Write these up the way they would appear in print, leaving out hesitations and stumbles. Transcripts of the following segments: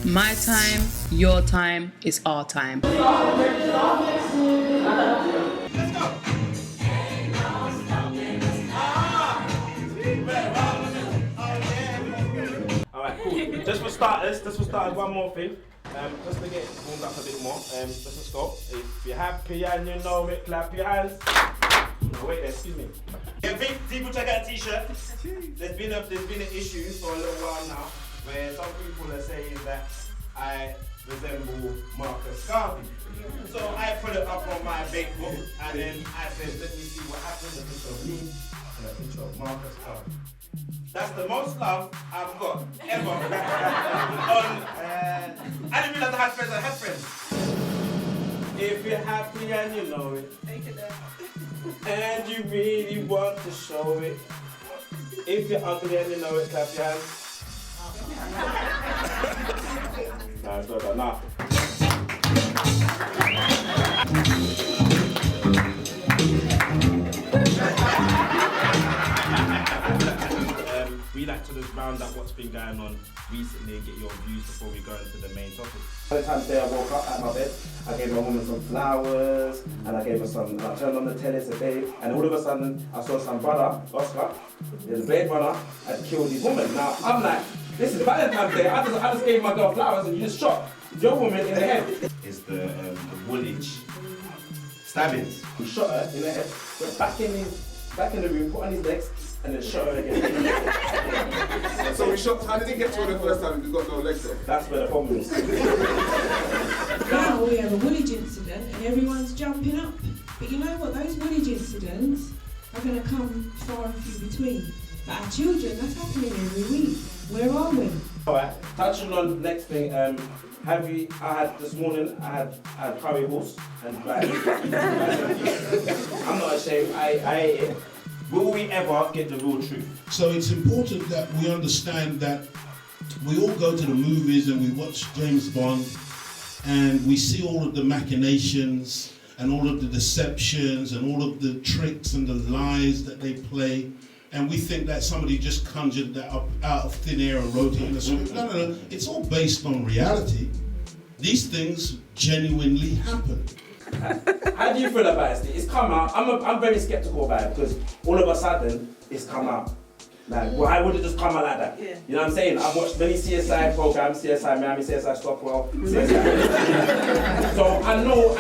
My time, your time, is our time. Alright, cool. Just for starters, one more thing. Just to get warmed up a bit more. Let's go. If you're happy and you know it, clap your hands. No, wait there, excuse me. Yeah, people check out t-shirt. There's been an issue for a little while now where some people are saying that I resemble Marcus Garvey. So I put it up on my big book and then I said, let me see what happens. A picture of me and a picture of Marcus Garvey. That's the most love I've got ever on. I didn't realize I had friends. If you're happy and you know it, take it there. And you really want to show it. If you're ugly and you know it, clap your hands. Nah, it's not that. Nah. We like to just round up what's been going on recently and get your views before we go into the main topic. By the time today I woke up at my bed, I gave my woman some flowers, and I gave her some, and I turned on the tennis a day, and all of a sudden I saw some brother, Oscar, the Blade Runner, had killed his woman. Now I'm like, this is Valentine's Day, I just gave my girl flowers and you just shot your woman in the head. It's the Woolwich stabbings. He shot her in the head, went back in the room, put on his legs, and then shot her again. So we shot, how did he get to her the first time if he's got no legs though? That's where the problem is. Now we have a Woolwich incident and everyone's jumping up. But you know what, those Woolwich incidents are going to come far and few between. But our children, that's happening every week. Where are we? Alright, touching on the next thing, this morning I had curry horse and like, I'm not ashamed, I ate it. Will we ever get the real truth? So it's important that we understand that we all go to the movies and we watch James Bond and we see all of the machinations and all of the deceptions and all of the tricks and the lies that they play, and we think that somebody just conjured that up out of thin air and wrote it in a script. No. It's all based on reality. These things genuinely happen. How do you feel about it, Steve? It's come out. I'm very skeptical about it because all of a sudden it's come out. Like, why would it just come out like that? Yeah. You know what I'm saying? I've watched many CSI programs, CSI Miami, CSI Stockwell, CSI. So I know.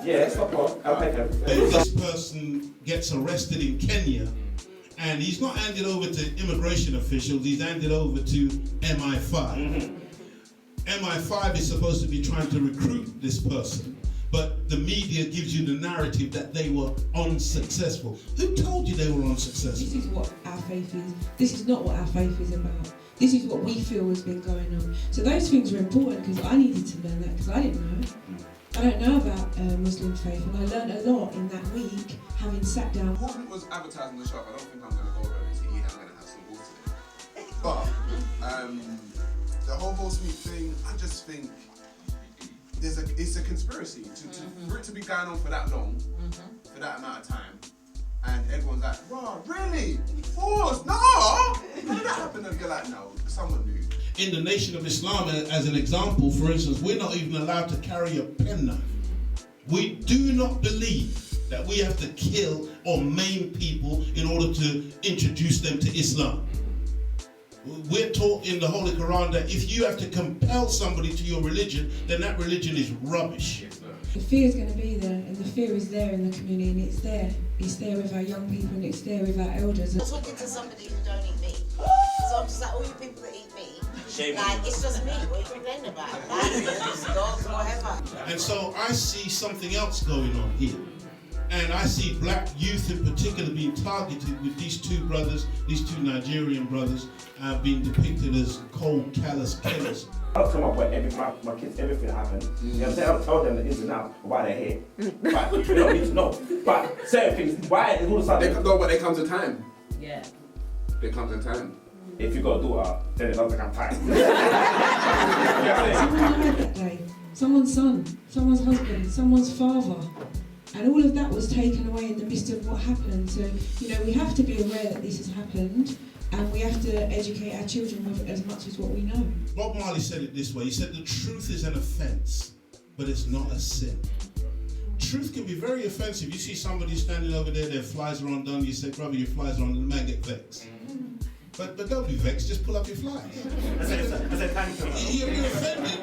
Yeah, Stockwell. I'll take him. If this person gets arrested in Kenya and he's not handed over to immigration officials, he's handed over to MI5. Mm-hmm. MI5 is supposed to be trying to recruit this person, but the media gives you the narrative that they were unsuccessful. Who told you they were unsuccessful? This is what our faith is. This is not what our faith is about. This is what we feel has been going on. So those things are important because I needed to learn that because I didn't know. I don't know about Muslim faith, and I learned a lot in that week having sat down. What was advertised on the shop? I don't think I'm going to go over it to eat. I'm going to have some water. But the whole horse meat thing, I just think it's a conspiracy for it to be going on for that long, for that amount of time, and everyone's like, "Wow, really? Horse? No! How did that happen?" And you're like, "No, someone knew." In the Nation of Islam, as an example, for instance, we're not even allowed to carry a penknife. We do not believe that we have to kill or maim people in order to introduce them to Islam. We're taught in the Holy Quran that if you have to compel somebody to your religion, then that religion is rubbish. The fear is going to be there, and the fear is there in the community, and it's there. It's there with our young people, and it's there with our elders. I'm talking to somebody who don't eat meat. So I'm just like, all you people that eat meat, like, it's just meat. What are you complaining about? Like, dogs, whatever. And so I see something else going on here. And I see black youth in particular being targeted with these two brothers, these two Nigerian brothers, being depicted as cold, callous killers. I'll tell my kids everything that happened. You know what I'm saying? I'll tell them the ins and outs of why they're here. But they don't need to know. But certain things, why all of a sudden... No, but they come to time. Yeah. They come to time. If you got a daughter, then it doesn't come time. Someone died that day. Someone's son, someone's husband, someone's father. And all of that was taken away in the midst of what happened. So, you know, we have to be aware that this has happened. and we have to educate our children with as much as what we know. Bob Marley said it this way. He said the truth is an offence, but it's not a sin. Truth can be very offensive. You see somebody standing over there, their flies are undone, you say, brother, your flies are undone, the man get vexed. But don't be vexed, just pull up your flies. You're offended,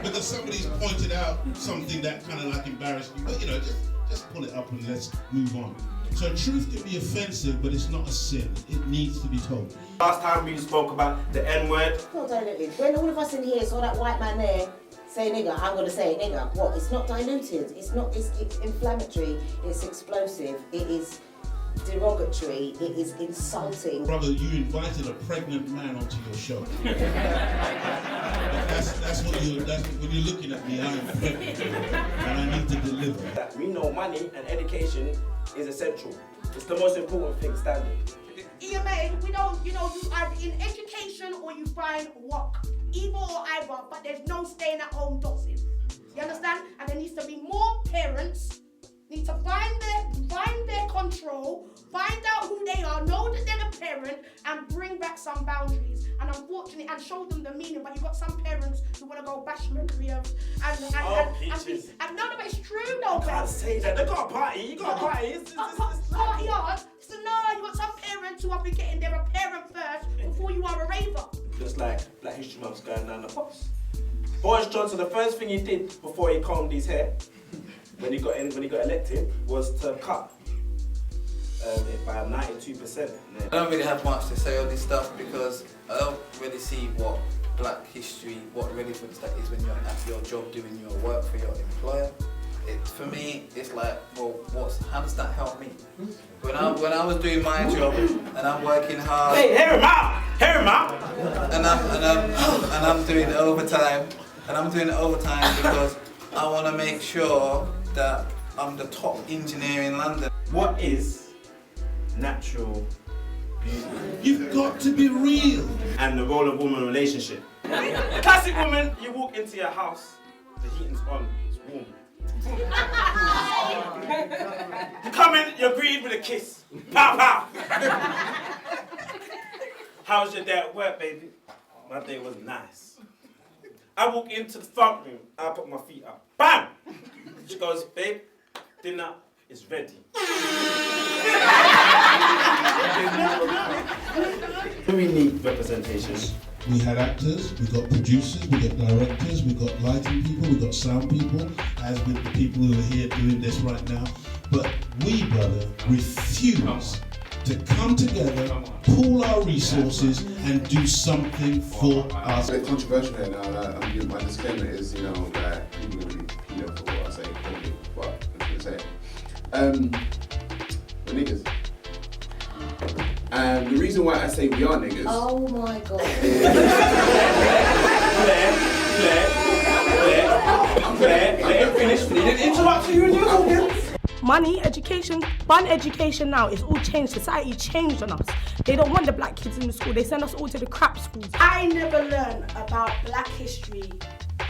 because somebody's pointed out something that kind of like embarrassed you, but just pull it up and let's move on. So truth can be offensive, but it's not a sin. It needs to be told. Last time we spoke about the N-word. Not diluted. When all of us in here saw that white man there say nigger, I'm going to say nigger. What? It's not diluted. It's inflammatory. It's explosive. It is derogatory. It is insulting. Brother, you invited a pregnant man onto your show. that's when you're looking at me, I am pregnant and I need to deliver. We know money and education is essential. It's the most important thing standing. EMA, we don't, you either in education or you find work. Either or either, but there's no staying at home doxing. You understand? And there needs to be more parents need to find their control, find out who they are, know that they're a parent, and bring back some boundaries. And unfortunately, and show them the meaning. But you've got some parents who want to go bash memory of and no, but it's true though. You can't say that. They got a party. You got a party. It's party art. So no, you got some parents who are forgetting they're a parent first before you are a raver. Just like Black History Month's going down the pops. Boris Johnson, the first thing he did before he combed his hair, when he got elected, was to cut it by 92%. I don't really have much to say on this stuff because I don't really see what Black history, what relevance that is when you're at your job doing your work for your employer. For me, it's like, well, how does that help me? When I was doing my job and I'm working hard. Hey, hear him out! Hear him out! And I'm doing overtime. And I'm doing overtime because I want to make sure that I'm the top engineer in London. What is natural beauty? You've got to be real. And the role of woman in a relationship. Classic woman, you walk into your house, the heating's on, it's warm. You come in, you're greeted with a kiss. Pow, pow. How's your day at work, baby? My day was nice. I walk into the front room, I put my feet up. Bam! She goes, babe, dinner is ready. We need representation. We had actors, we got producers, we got directors, we got lighting people, we got sound people, as with the people who are here doing this right now. But we, brother, refuse to come together, pool our resources, and do something for us. It's a bit controversial here now. My disclaimer is, that people are going to be for what I say, probably, but I'm going to say it. We're niggas. And the reason why I say we are niggas. Oh my God. Claire, let him finish. He didn't interrupt you and you're talking. Money, education, fun education now. It's all changed. Society changed on us. They don't want the black kids in the school. They send us all to the crap schools. I never learned about black history,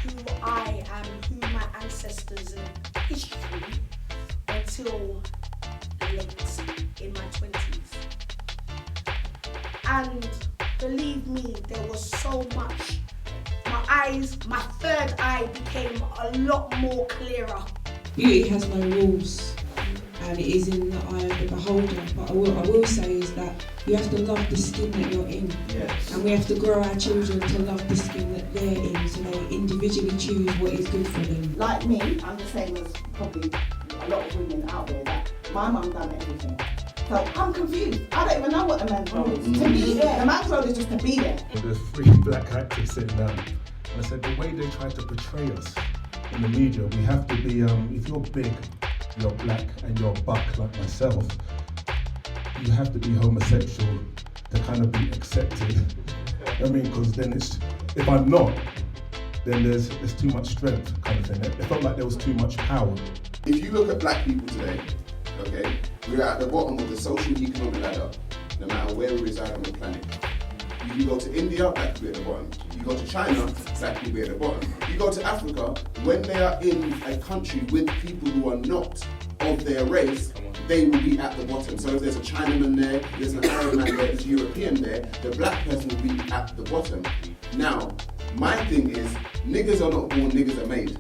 who I am, who my ancestors and history until late in my 20s. And believe me, there was so much. My third eye became a lot more clearer. Beauty has no rules, and it is in the eye of the beholder. But I will say is that you have to love the skin that you're in. Yes. And we have to grow our children to love the skin that they're in, so they individually choose what is good for them. Like me, I'm the same as probably a lot of women out there, that my mum done everything. So I'm confused. I don't even know what the man's role is. To be there. The man's role is just to be there. There's 3 black actors sitting down. And I said, the way they try to portray us in the media, we have to be, if you're big, you're black, and you're buck like myself, you have to be homosexual to kind of be accepted. I mean, because then if I'm not, then there's too much strength kind of thing. It felt like there was too much power. If you look at black people today, okay, we're at the bottom of the social economic ladder, no matter where we reside on the planet. You go to India, black people at the bottom. You go to China, black people at the bottom. You go to Africa, when they are in a country with people who are not of their race, they will be at the bottom. So if there's a Chinaman there, there's an Arab man there, there's a European there, the black person will be at the bottom. Now, my thing is, niggas are not born, niggas are made.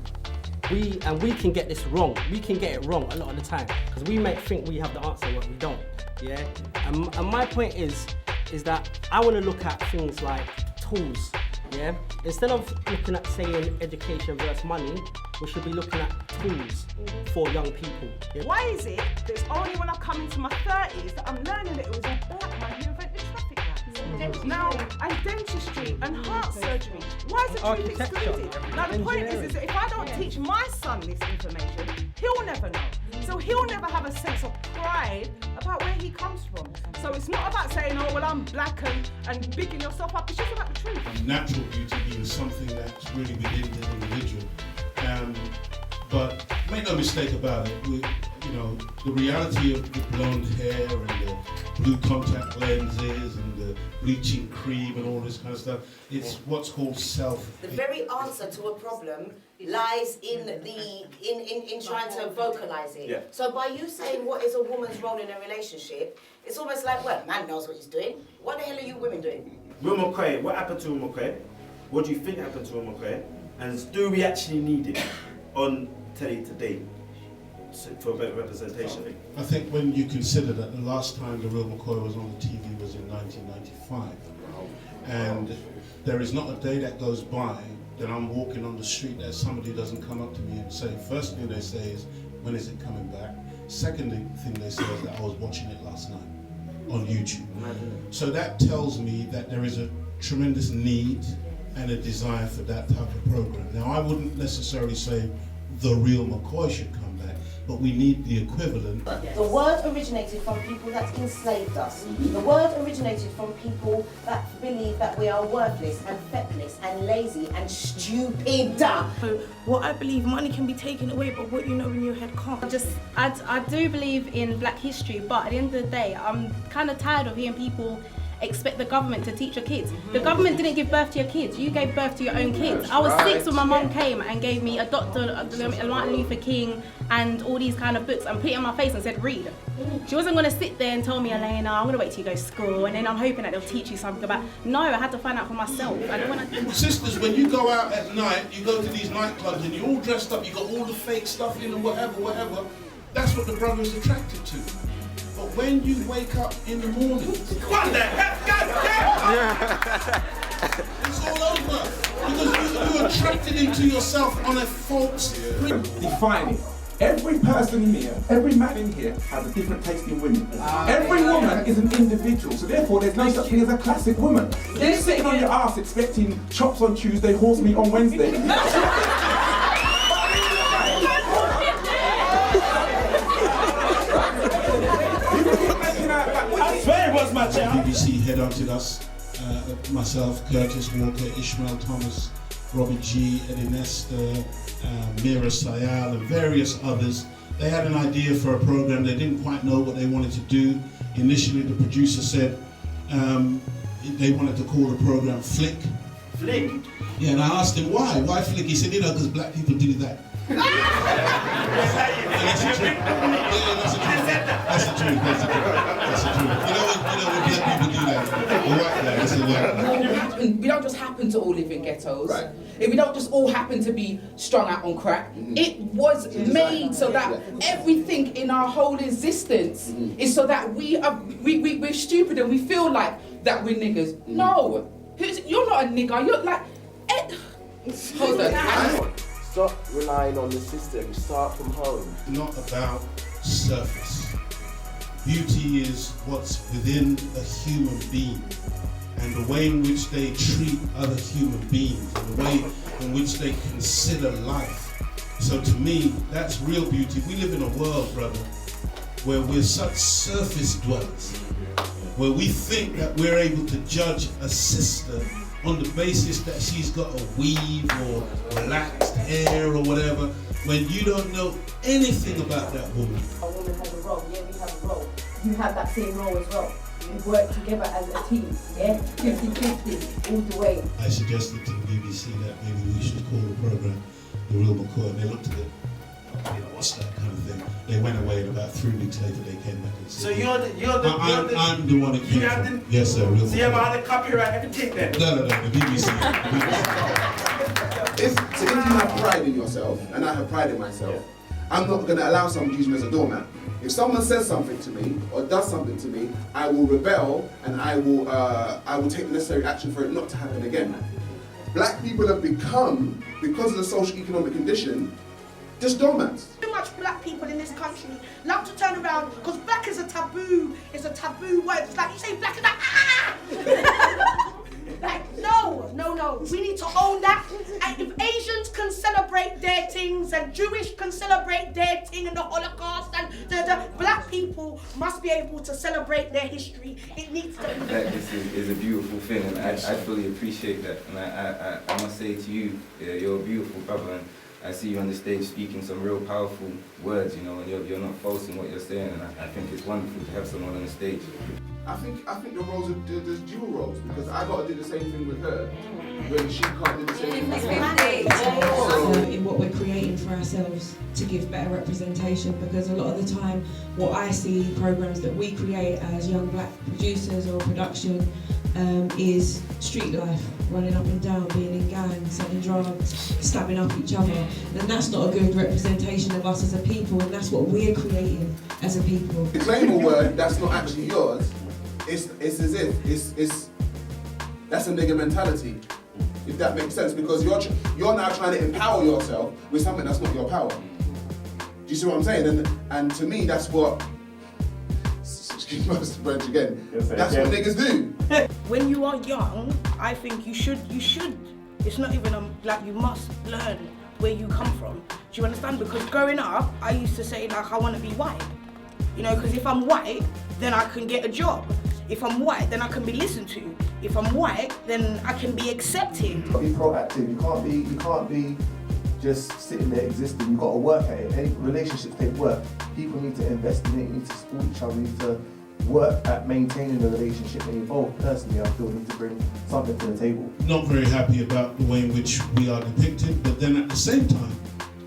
We can get this wrong. We can get it wrong a lot of the time because we might think we have the answer when we don't. Yeah. And my point is that I want to look at things like tools. Yeah. Instead of looking at saying education versus money, we should be looking at tools for young people. Yeah? Why is it that it's only when I come into my 30s that I'm learning that it was a black man who invented traffic lights? Now, and dentistry and heart surgery. Why is the truth excluded? Now the point is that if I don't teach my son this information, he'll never know. So he'll never have a sense of pride about where he comes from. So it's not about saying, oh, well, I'm black and bigging yourself up. It's just about the truth. Natural beauty being something that's really within the individual. But make no mistake about it, the reality of the blonde hair and the blue contact lenses and the bleaching cream and all this kind of stuff, it's what's called self. The very answer to a problem lies in trying to vocalize it. Yeah. So by you saying what is a woman's role in a relationship, it's almost like, well, man knows what he's doing. What the hell are you women doing? Will McQuay, what happened to Will McQuay? What do you think happened to Will McQuay? And do we actually need it on telly today for better representation? I think when you consider that the last time the real McCoy was on the TV was in 1995, and there is not a day that goes by that I'm walking on the street that somebody doesn't come up to me and say, first thing they say is, when is it coming back? Second thing they say is that I was watching it last night on YouTube. So that tells me that there is a tremendous need and a desire for that type of program. Now, I wouldn't necessarily say the real McCoy should come back, but we need the equivalent. The word originated from people that enslaved us. The word originated from people that believe that we are worthless and feckless and lazy and stupid. So what I believe, money can be taken away, but what you know in your head can't. I do believe in black history, but at the end of the day, I'm kind of tired of hearing people expect the government to teach your kids. The government didn't give birth to your kids, you gave birth to your own kids. I was 6 when my mum came and gave me a Martin Luther King and all these kind of books and put it in my face and said, read. She wasn't going to sit there and tell me, Elena, I'm going to wait till you go to school and then I'm hoping that they'll teach you something about. No, I had to find out for myself. Sisters, when you go out at night, you go to these nightclubs and you're all dressed up, you got all the fake stuff in and whatever, that's what the brother's attracted to. But when you wake up in the morning, What the heck? it's all over. Because you're attracted into yourself on a false Define it. Every person in here, every man in here has a different taste in women. Every woman is an individual, so therefore there's no such thing as a classic woman. You're sitting on your ass expecting chops on Tuesday, horse meat on Wednesday. BBC headhunted us, myself, Curtis Walker, Ishmael Thomas, Robbie G, Eddie Nestor, Mira Sayal and various others. They had an idea for a program, they didn't quite know what they wanted to do. Initially the producer said they wanted to call the program Flick. Flick? Yeah, and I asked him why Flick? He said, because black people do that. That's the truth. That's the truth. You know when black people do that. We don't just happen to all live in ghettos. Right. We don't just all happen to be strung out on crack. It was made so that everything in our whole existence is so that we're stupid and we feel like that we're niggers. No, you're not a nigger. You're like, hold on. Stop relying on the system, start from home. Not about surface. Beauty is what's within a human being and the way in which they treat other human beings and the way in which they consider life. So to me, that's real beauty. We live in a world, brother, where we're such surface dwellers, where we think that we're able to judge a sister on the basis that she's got a weave or relaxed hair or whatever, when you don't know anything about that woman. A woman has a role, yeah, we have a role. You have that same role as well. We work together as a team, yeah? 50-50, all the way. I suggested to the BBC that maybe we should call the programme The Real McCoy, and they looked at it what's that kind of thing. They went away, and about 3 weeks later they came back and said, So you're the I'm the one that came from. Yes, sir. So you have the copyright everything then? No, the BBC. If you have pride in yourself, and I have pride in myself, I'm not going to allow someone to use me as a doormat. If someone says something to me or does something to me, I will rebel and I will take the necessary action for it not to happen again. Black people have become, because of the social economic condition, just doormats. Too much black people in this country love to turn around because black is a taboo word. It's like you say black is like ah! Like no. We need to own that. And if Asians can celebrate their things and Jewish can celebrate their thing and the Holocaust and the black people must be able to celebrate their history. It needs to be. That is a beautiful thing, and I fully appreciate that. And I must say to you, you're a beautiful brother, and I see you on the stage speaking some real powerful words, you know, and you're not false in what you're saying, and I think it's wonderful to have someone on the stage. I think the roles are there's dual roles, because I got to do the same thing with her when she can't do the same thing with me. In what we're creating for ourselves to give better representation, because a lot of the time what I see programs that we create as young black producers or production is street life, running up and down, being in gangs, selling drugs, stabbing up each other, and that's not a good representation of us as a people, and that's what we're creating as a people. The claim a word that's not actually yours, it's as if that's a nigger mentality, if that makes sense, because you're now trying to empower yourself with something that's not your power. Do you see what I'm saying? And to me, that's what. Excuse my French again. That's what niggas do. When you are young, I think you should. It's not even like you must learn where you come from. Do you understand? Because growing up, I used to say like I want to be white. You know, because if I'm white, then I can get a job. If I'm white, then I can be listened to. If I'm white, then I can be accepted. Be proactive. You can't be just sitting there existing. You've got to work at it. Any relationships take work. People need to invest in it. You need to support each other. You need to work at maintaining the relationship. And you both personally, I feel, need to bring something to the table. Not very happy about the way in which we are depicted, but then at the same time,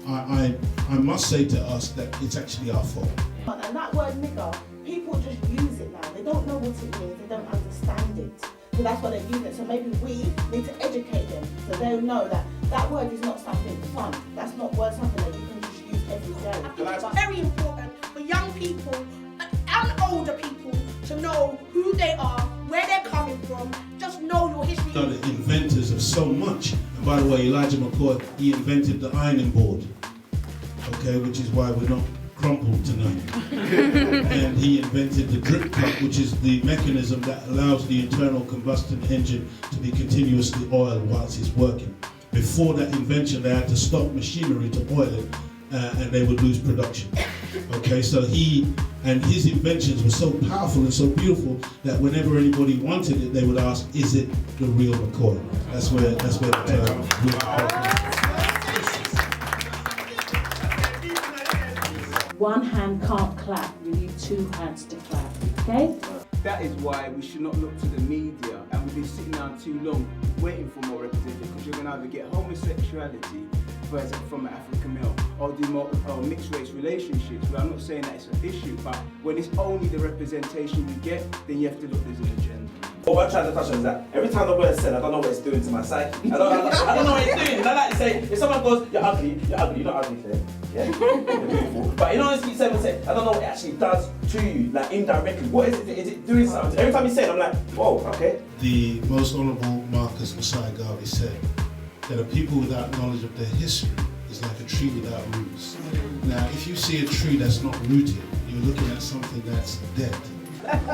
I must say to us that it's actually our fault. And that word nigger, people just use it now. They don't know what it means, they don't understand it. So that's why they're using it. So maybe we need to educate them so they'll know that that word is not something fun. That's not something that you can just use every day. I think it's very important for young people and older people to know who they are, where they're coming from, just know your history. They're the inventors of so much. And by the way, Elijah McCoy, he invented the ironing board, okay, which is why we're not crumpled tonight. And he invented the drip cup, which is the mechanism that allows the internal combustion engine to be continuously oiled whilst it's working. Before that invention, they had to stop machinery to oil it, and they would lose production. Okay, so his inventions were so powerful and so beautiful that whenever anybody wanted it, they would ask, "Is it the real McCoy?" That's where the term real McCoy. One hand can't clap, you need two hands to clap, okay? That is why we should not look to the media, and we've been sitting down too long waiting for more representation, because you're going to either get homosexuality from an African male or do more mixed race relationships. But I'm not saying that it's an issue, but when it's only the representation you get, then you have to look, there's an agenda. What I'm trying to touch on is that every time the word is said, I don't know what it's doing to my psyche. I don't know what it's doing. I like to say, if someone goes, you're ugly, you're not ugly, Claire. Yeah? You're beautiful. But you know what someone say, I don't know what it actually does to you, like indirectly. What is it? Is it doing something? Every time you say it, I'm like, whoa, okay. The most honourable Marcus Messiah Garvey said that a people without knowledge of their history is like a tree without roots. Now, if you see a tree that's not rooted, you're looking at something that's dead.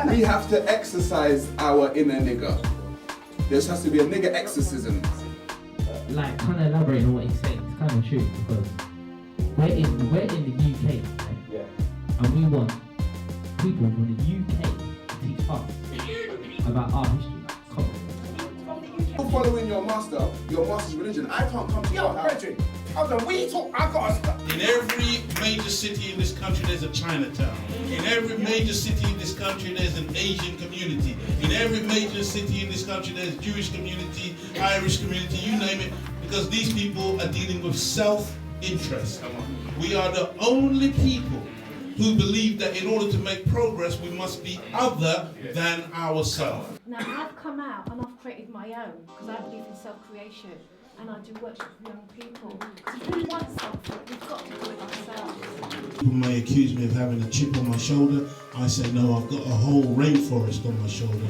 We have to exercise our inner nigger. There has to be a nigger exorcism. Like, kind of elaborating on what he's saying, it's kind of true, because we're in the UK, right? Yeah. And we want people from the UK to teach us about our history. Come on. You're following your master's religion. I can't come to your house. In every major city in this country, there's a Chinatown. In every major city in this country, there's an Asian community. In every major city in this country, there's Jewish community, Irish community, you name it, because these people are dealing with self-interest. We are the only people who believe that in order to make progress, we must be other than ourselves. Now, I've come out and I've created my own, because I believe in self-creation, and I do workshops with young people. Because if we want something, we've got to do it ourselves. People may accuse me of having a chip on my shoulder. I say, no, I've got a whole rainforest on my shoulder.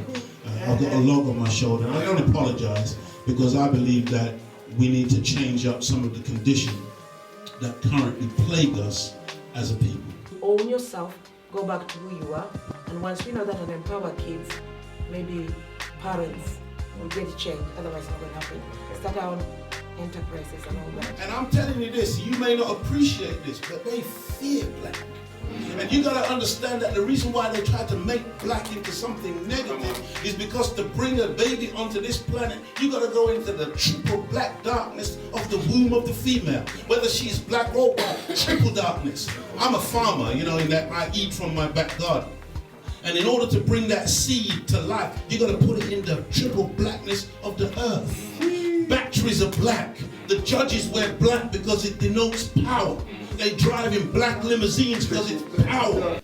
I've got a log on my shoulder. And I don't apologize, because I believe that we need to change up some of the conditions that currently plague us as a people. Own yourself, go back to who you are, and once we know that and empower kids, maybe parents will get a change, otherwise it's not going to happen. Start our own enterprises and all that. And I'm telling you this, you may not appreciate this, but they fear black. And you gotta understand that the reason why they try to make black into something negative is because to bring a baby onto this planet, you gotta go into the triple black darkness of the womb of the female. Whether she's black or white, triple darkness. I'm a farmer, you know, in that I eat from my back garden. And in order to bring that seed to life, you gotta put it in the triple blackness of the earth. Batteries are black. The judges wear black because it denotes power. They drive in black limousines because it's power.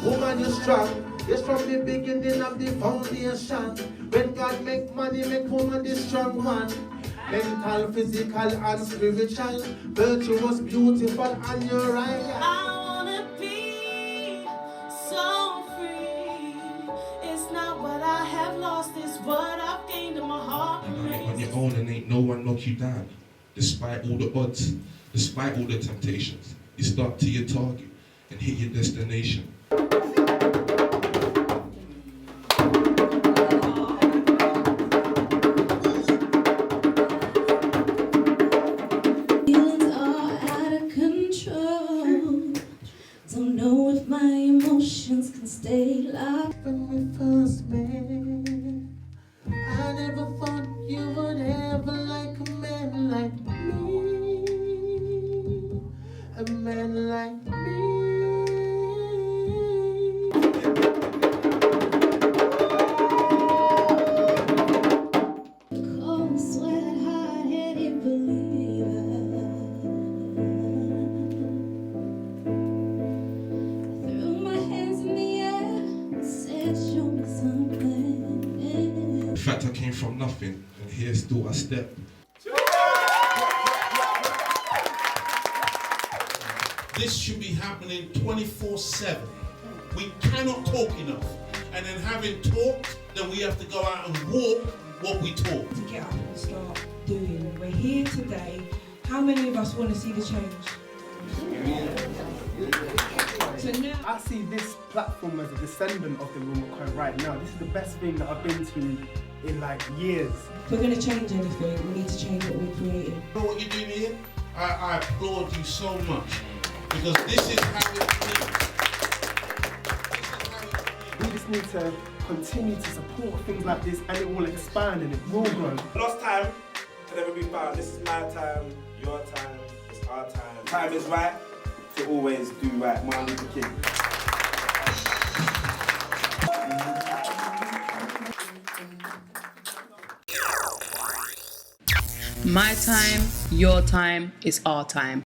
Woman, you're strong. It's from the beginning of the foundation. When God make money, make woman the strong one. Mental, physical, and spiritual. Virtuous, beautiful, and you're right. I wanna be so free. It's not what I have lost, it's what I've gained in my heart. On your own and ain't no one knock you down. Despite all the odds, despite all the temptations, you start to your target and hit your destination. Stay locked when we first met. I never thought you would ever like a man like me. A man like me. Cold sweat, hard-headed believer. Threw my hands in the air, said show me something. In fact, I came from nothing, and here still I step. This should be happening 24/7. We cannot talk enough. And then having talked, then we have to go out and walk what we talk. To get up and start doing. We're here today. How many of us want to see the change? So now I see this platform as a descendant of the movement right now. This is the best thing that I've been to in like years. If we're going to change anything, we need to change what we're creating. You know what you're doing here? I applaud you so much. Because this is how it is. We just need to continue to support things like this, and it will expand and it will grow. Lost time can never be found. This is my time, your time, it's our time. Time is right to always do right. Martin Luther King. My time, your time, is our time.